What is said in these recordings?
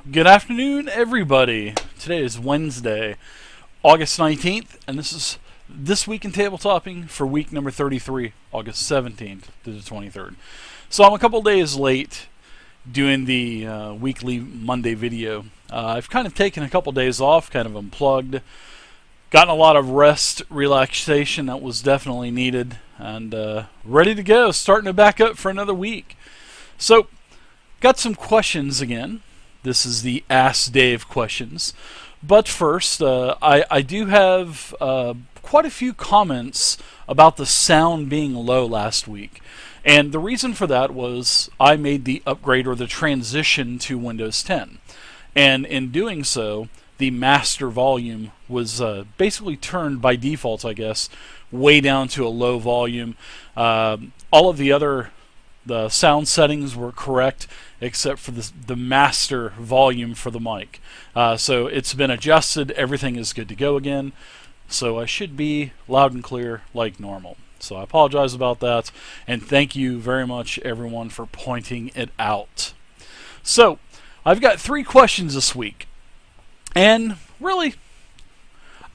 Good afternoon, everybody. Today is Wednesday, August 19th, and this is This Week in Tabletopping for week number 33, August 17th to the 23rd. So I'm a couple days late doing the weekly Monday video. I've kind of taken a couple days off, kind of unplugged, gotten a lot of rest, relaxation that was definitely needed, and ready to go, starting to back up for another week. So, got some questions again. This is the Ask Dave questions. But first, I do have quite a few comments about the sound being low last week. And the reason for that was I made the upgrade or the transition to Windows 10. And in doing so, the master volume was basically turned by default, I guess, way down to a low volume. All of the sound settings were correct except for the master volume for the mic. So it's been adjusted, everything is good to go again. So I should be loud and clear like normal. So I apologize about that, and thank you very much everyone for pointing it out. So I've got 3 questions this week, and really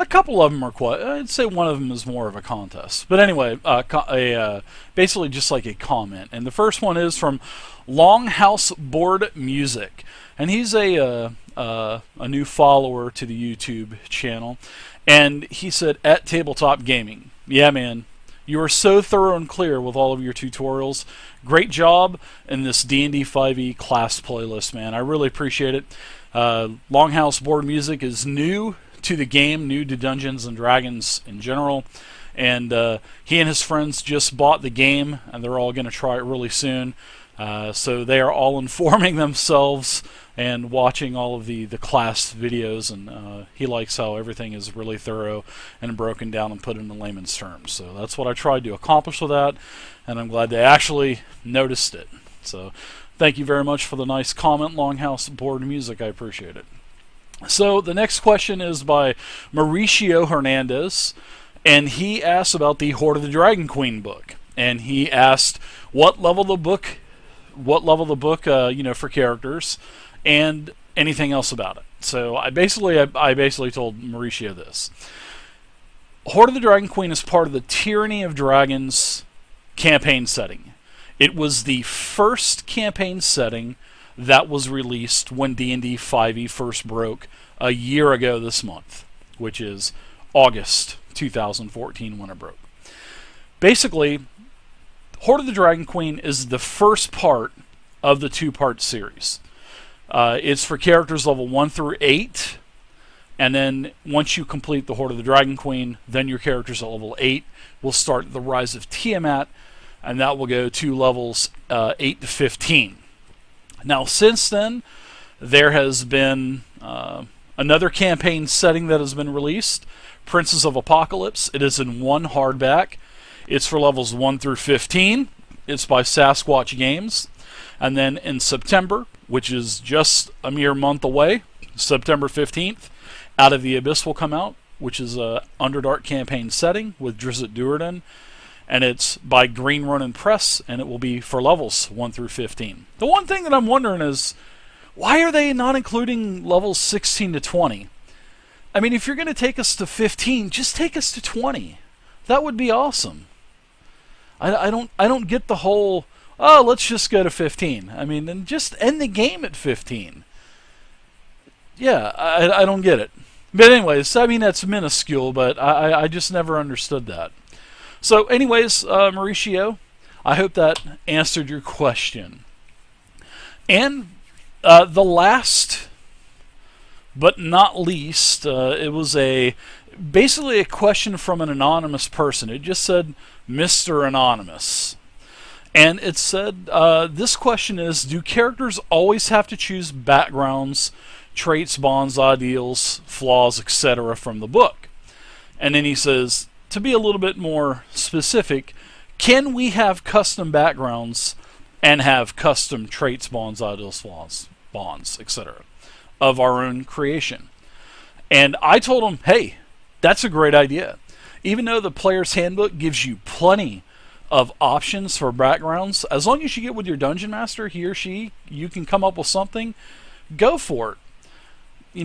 a couple of them are I'd say one of them is more of a contest. But anyway, basically just like a comment. And the first one is from Longhouse Board Music, and he's a new follower to the YouTube channel. And he said, "At Tabletop Gaming, yeah, man, you are so thorough and clear with all of your tutorials. Great job in this D&D 5e class playlist, man. I really appreciate it." Longhouse Board Music is new to the game, new to Dungeons and Dragons in general, and he and his friends just bought the game, and they're all going to try it really soon. So they are all informing themselves and watching all of the class videos, and he likes how everything is really thorough and broken down and put into layman's terms. So that's what I tried to accomplish with that, and I'm glad they actually noticed it. So thank you very much for the nice comment, Longhouse Board Music. I appreciate it. So the next question is by Mauricio Hernandez, and he asks about the Hoard of the Dragon Queen book, and he asked what level the book for characters, and anything else about it. So I basically told Mauricio this: Hoard of the Dragon Queen is part of the Tyranny of Dragons campaign setting. It was the first campaign setting that was released when D&D 5e first broke a year ago this month, which is August 2014 when it broke. Basically, Hoard of the Dragon Queen is the first part of the 2-part series. It's for characters level 1 through 8, and then once you complete the Hoard of the Dragon Queen, then your characters at level 8 will start the Rise of Tiamat, and that will go to levels 8 to 15. Now, since then, there has been another campaign setting that has been released, Princes of Apocalypse. It is in 1 hardback. It's for levels 1 through 15. It's by Sasquatch Games. And then in September, which is just a mere month away, September 15th, Out of the Abyss will come out, which is a Underdark campaign setting with Drizzt Do'Urden. And it's by Green Ronin Press, and it will be for levels 1 through 15. The one thing that I'm wondering is, why are they not including levels 16 to 20? I mean, if you're going to take us to 15, just take us to 20. That would be awesome. I don't get the whole, oh, let's just go to 15. I mean, and just end the game at 15. Yeah, I don't get it. But anyways, I mean, that's minuscule, but I just never understood that. So anyways, Mauricio, I hope that answered your question. And the last but not least, it was basically a question from an anonymous person. It just said, Mr. Anonymous. And it said, this question is, do characters always have to choose backgrounds, traits, bonds, ideals, flaws, etc. from the book? And then he says, to be a little bit more specific, can we have custom backgrounds and have custom traits, bonds, ideals, flaws, bonds, etc. of our own creation? And I told him, hey, that's a great idea. Even though the player's handbook gives you plenty of options for backgrounds, as long as you get with your dungeon master, he or she, you can come up with something. go for it.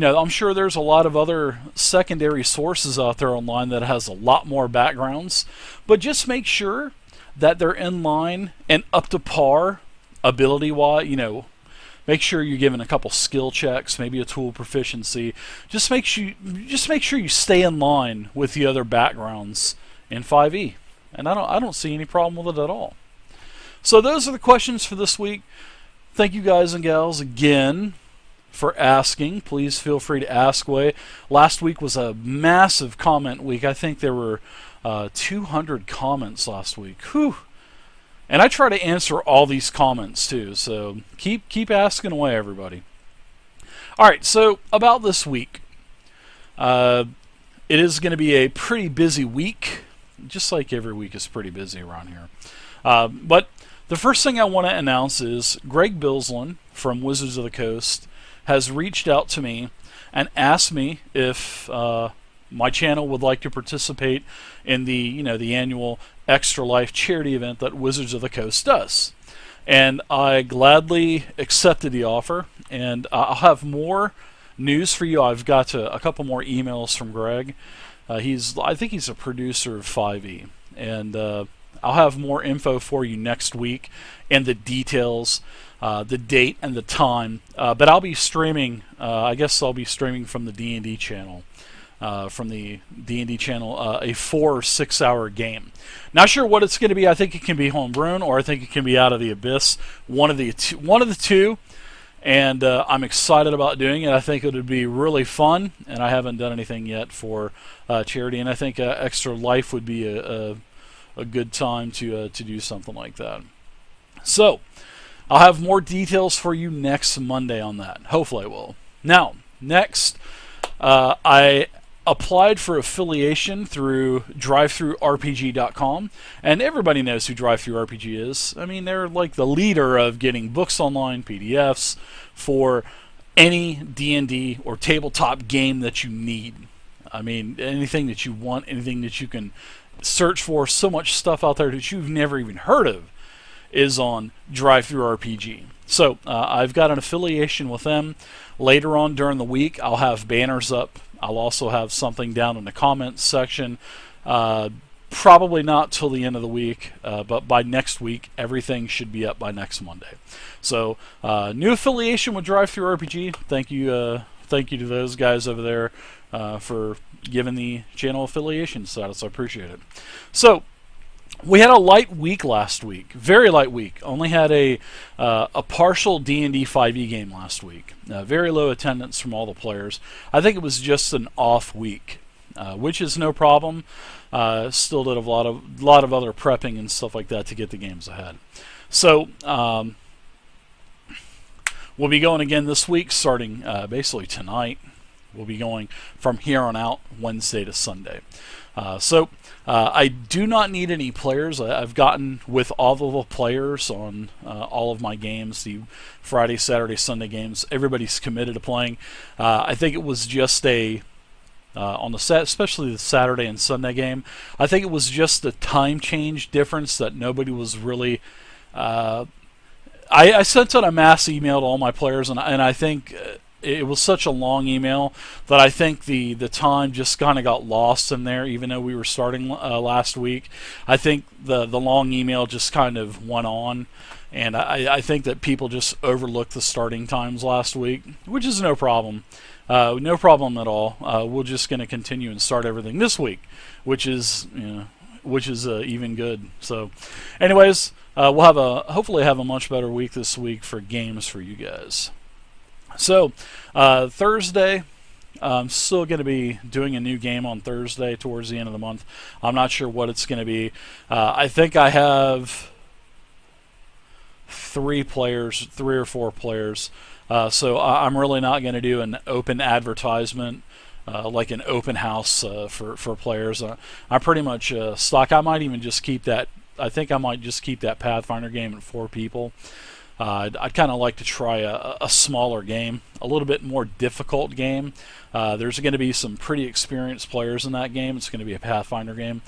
I'm sure there's a lot of other secondary sources out there online that has a lot more backgrounds, but just make sure that they're in line and up to par ability-wise. Make sure you're given a couple skill checks, maybe a tool proficiency. Just make sure you stay in line with the other backgrounds in 5e, and I don't see any problem with it at all. So those are the questions for this week. Thank you guys and gals again for asking. Please feel free to ask away. Last week was a massive comment week. I think there were 200 comments last week. Whew. And I try to answer all these comments too, so keep asking away, everybody. All right, so about this week. It is going to be a pretty busy week, just like every week is pretty busy around here. But the first thing I want to announce is Greg Bilsland from Wizards of the Coast has reached out to me and asked me if my channel would like to participate in the annual Extra Life charity event that Wizards of the Coast does. And I gladly accepted the offer, and I'll have more news for you. I've got a couple more emails from Greg. I think he's a producer of 5e, and I'll have more info for you next week and the details. The date and the time, but I'll be streaming. I guess I'll be streaming from the D&D channel, a 4 or 6 hour game. Not sure what it's going to be. I think it can be homegrown, or I think it can be Out of the Abyss. One of the two. And I'm excited about doing it. I think it would be really fun, and I haven't done anything yet for charity. And I think Extra Life would be a good time to do something like that. So I'll have more details for you next Monday on that. Hopefully I will. Now, next, I applied for affiliation through DriveThruRPG.com, and everybody knows who DriveThruRPG is. I mean, they're like the leader of getting books online, PDFs, for any D&D or tabletop game that you need. I mean, anything that you want, anything that you can search for. So much stuff out there that you've never even heard of is on DriveThruRPG. So I've got an affiliation with them. Later on during the week, I'll have banners up. I'll also have something down in the comments section. Probably not till the end of the week, but by next week, everything should be up by next Monday. So new affiliation with DriveThruRPG. Thank you to those guys over there for giving the channel affiliation status. I appreciate it. So we had a light week last week, very light week. Only had a partial D&D 5e game last week. Very low attendance from all the players. I think it was just an off week, which is no problem. Still did a lot of other prepping and stuff like that to get the games ahead. So we'll be going again this week, starting basically tonight. We'll be going from here on out, Wednesday to Sunday. So I do not need any players. I've gotten with all of the players on all of my games, the Friday, Saturday, Sunday games. Everybody's committed to playing. I think it was just on the set, especially the Saturday and Sunday game, I think it was just a time change difference that nobody was really. I sent out a mass email to all my players, and I think it was such a long email that I think the time just kind of got lost in there, even though we were starting last week. I think the long email just kind of went on, and I think that people just overlooked the starting times last week, which is no problem. No problem at all. We're just going to continue and start everything this week, which is even good. So, anyways, we'll hopefully have a much better week this week for games for you guys. So, Thursday, I'm still going to be doing a new game on Thursday towards the end of the month. I'm not sure what it's going to be. I think I have 3 or 4 players. So I'm really not going to do an open advertisement, like an open house for players. I'm pretty much stock. I might even just keep that. I think I might just keep that Pathfinder game at 4 people. I'd kind of like to try a smaller game, a little bit more difficult game. There's going to be some pretty experienced players in that game. It's going to be a Pathfinder game.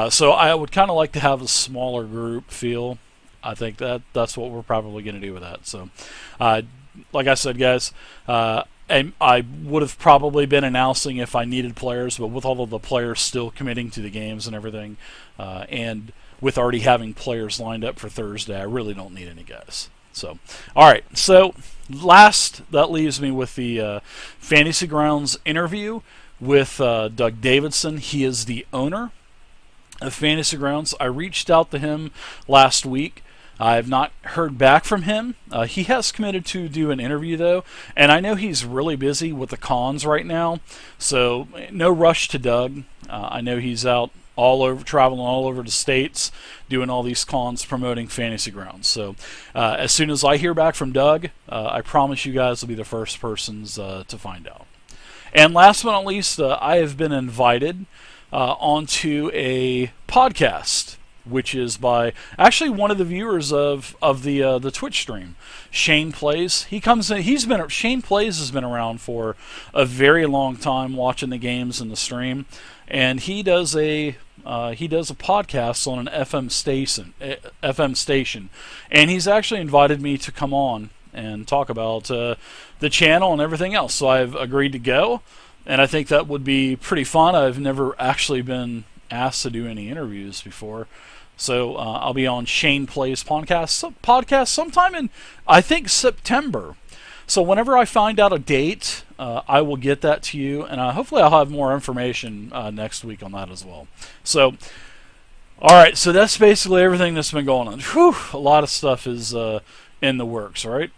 So I would kind of like to have a smaller group feel. I think that's what we're probably going to do with that. So like I said, guys, and I would have probably been announcing if I needed players, but with all of the players still committing to the games and everything, and with already having players lined up for Thursday, I really don't need any guys. So, all right. So, last, that leaves me with the Fantasy Grounds interview with Doug Davidson. He is the owner of Fantasy Grounds. I reached out to him last week. I have not heard back from him. He has committed to do an interview, though, and I know he's really busy with the cons right now, so no rush to Doug. I know he's out all over, traveling all over the states, doing all these cons, promoting Fantasy Grounds. So as soon as I hear back from Doug, I promise you guys will be the first persons to find out. And last but not least, I have been invited onto a podcast, which is by actually one of the viewers of the Twitch stream, Shane Plays. He comes in. Shane Plays has been around for a very long time, watching the games and the stream, and he does a podcast on an FM station, and he's actually invited me to come on and talk about the channel and everything else. So I've agreed to go, and I think that would be pretty fun. I've never actually been asked to do any interviews before. So I'll be on Shane Plays podcast sometime in, I think, September. So whenever I find out a date, I will get that to you, and hopefully I'll have more information next week on that as well. So, all right, so that's basically everything that's been going on. Whew, a lot of stuff is in the works, all right?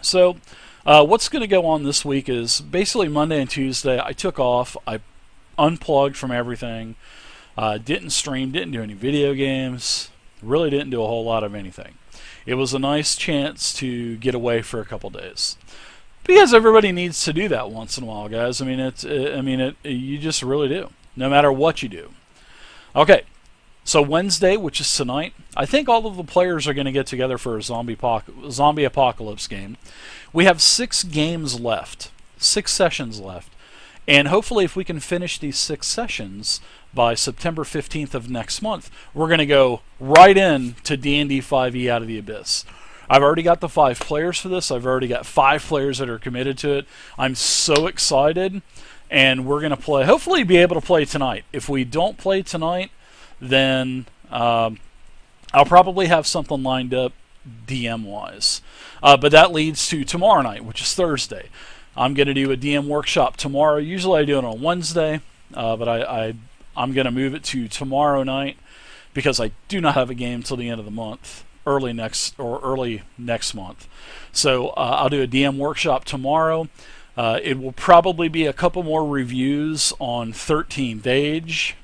So what's going to go on this week is basically Monday and Tuesday, I took off. I unplugged from everything. Didn't stream, didn't do any video games, really didn't do a whole lot of anything. It was a nice chance to get away for a couple days, because everybody needs to do that once in a while, guys. I mean, you just really do, no matter what you do. Okay, so Wednesday, which is tonight, I think all of the players are going to get together for a zombie apocalypse game. We have 6 games left, 6 sessions left, and hopefully if we can finish these 6 sessions by September 15th of next month, we're going to go right in to D&D 5e Out of the Abyss. I've already got the 5 players for this. I've already got 5 players that are committed to it. I'm so excited, and we're going to play, hopefully be able to play tonight. If we don't play tonight, then I'll probably have something lined up DM-wise. But that leads to tomorrow night, which is Thursday. I'm going to do a DM workshop tomorrow. Usually I do it on Wednesday, but I'm going to move it to tomorrow night because I do not have a game till the end of the month, early next month. So I'll do a DM workshop tomorrow. It will probably be a couple more reviews on 13th Age,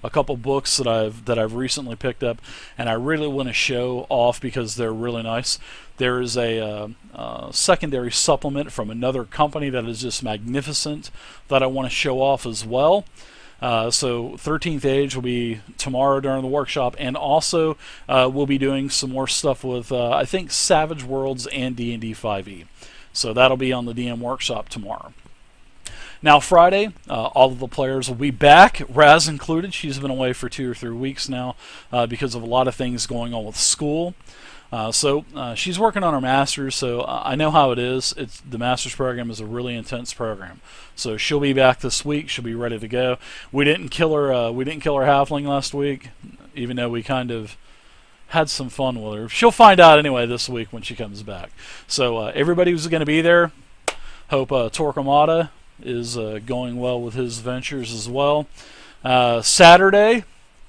a couple books that I've recently picked up, and I really want to show off because they're really nice. There is a secondary supplement from another company that is just magnificent that I want to show off as well. So 13th Age will be tomorrow during the workshop, and also we'll be doing some more stuff with I think Savage Worlds and D&D 5e. So that'll be on the DM workshop tomorrow. Now Friday, all of the players will be back, Raz included. She's been away for 2 or 3 weeks now because of a lot of things going on with school. So she's working on her master's, so I know how it is. The master's program is a really intense program. So she'll be back this week. She'll be ready to go. We didn't kill her. We didn't kill her halfling last week, even though we kind of had some fun with her. She'll find out anyway this week when she comes back. So everybody who's going to be there, hope Torquemada is going well with his ventures as well. Saturday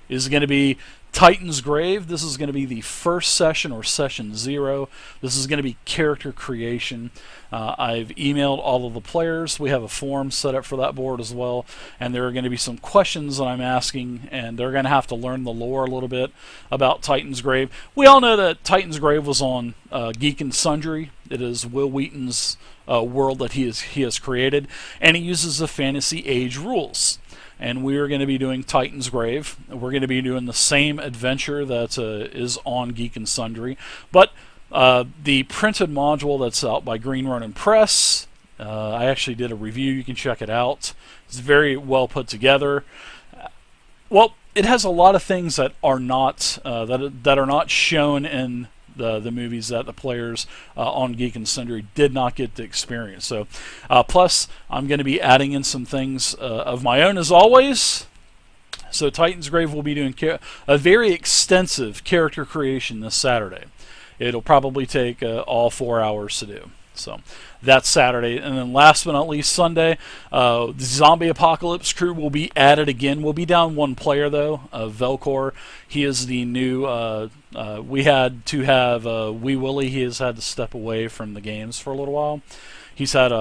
is going to be Titan's Grave. This is going to be the first session, or session 0. This is going to be character creation. I've emailed all of the players. We have a forum set up for that board as well, and there are going to be some questions that I'm asking, and they're going to have to learn the lore a little bit about Titan's Grave. We all know that Titan's Grave was on Geek and Sundry. It is Will Wheaton's world that he has created, and he uses the Fantasy Age rules. And we are going to be doing Titan's Grave. We're going to be doing the same adventure that is on Geek and Sundry. But the printed module that's out by Green Ronin Press, I actually did a review. You can check it out. It's very well put together. Well, it has a lot of things that are not that are not shown in the movies that the players on Geek and Sundry did not get to experience. So, plus I'm going to be adding in some things of my own as always. So Titan's Grave will be doing a very extensive character creation this Saturday. It'll probably take all 4 hours to do. So that's Saturday. And then last but not least, Sunday, the Zombie Apocalypse crew will be added again. We'll be down one player, though, Velcor. He is the new... we had to have Wee Willie. He has had to step away from the games for a little while. He's had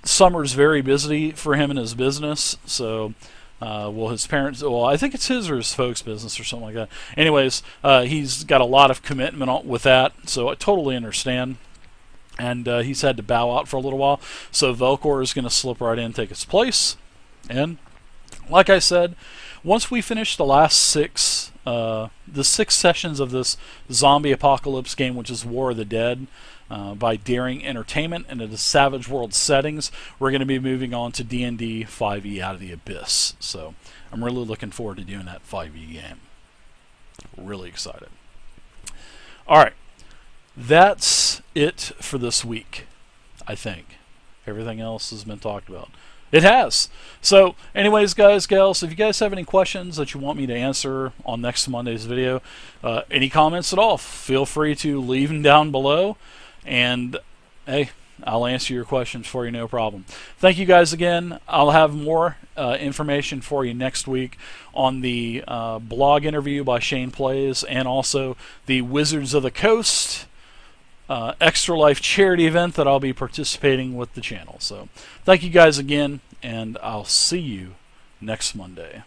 summer's very busy for him in his business, so... well, his parents, well, I think it's his or his folks' business or something like that. Anyways, he's got a lot of commitment with that, so I totally understand. And he's had to bow out for a little while. So Velcor is going to slip right in and take his place. And like I said, once we finish the last the 6 sessions of this zombie apocalypse game, which is War of the Dead, by Daring Entertainment and in the Savage World settings, we're going to be moving on to D&D 5e Out of the Abyss. So I'm really looking forward to doing that 5e game. Really excited. All right. That's it for this week, I think. Everything else has been talked about. It has. So, anyways, guys, gals, if you guys have any questions that you want me to answer on next Monday's video, any comments at all, feel free to leave them down below. And, hey, I'll answer your questions for you, no problem. Thank you guys again. I'll have more information for you next week on the blog interview by Shane Plays and also the Wizards of the Coast Extra Life charity event that I'll be participating with the channel. So thank you guys again, and I'll see you next Monday.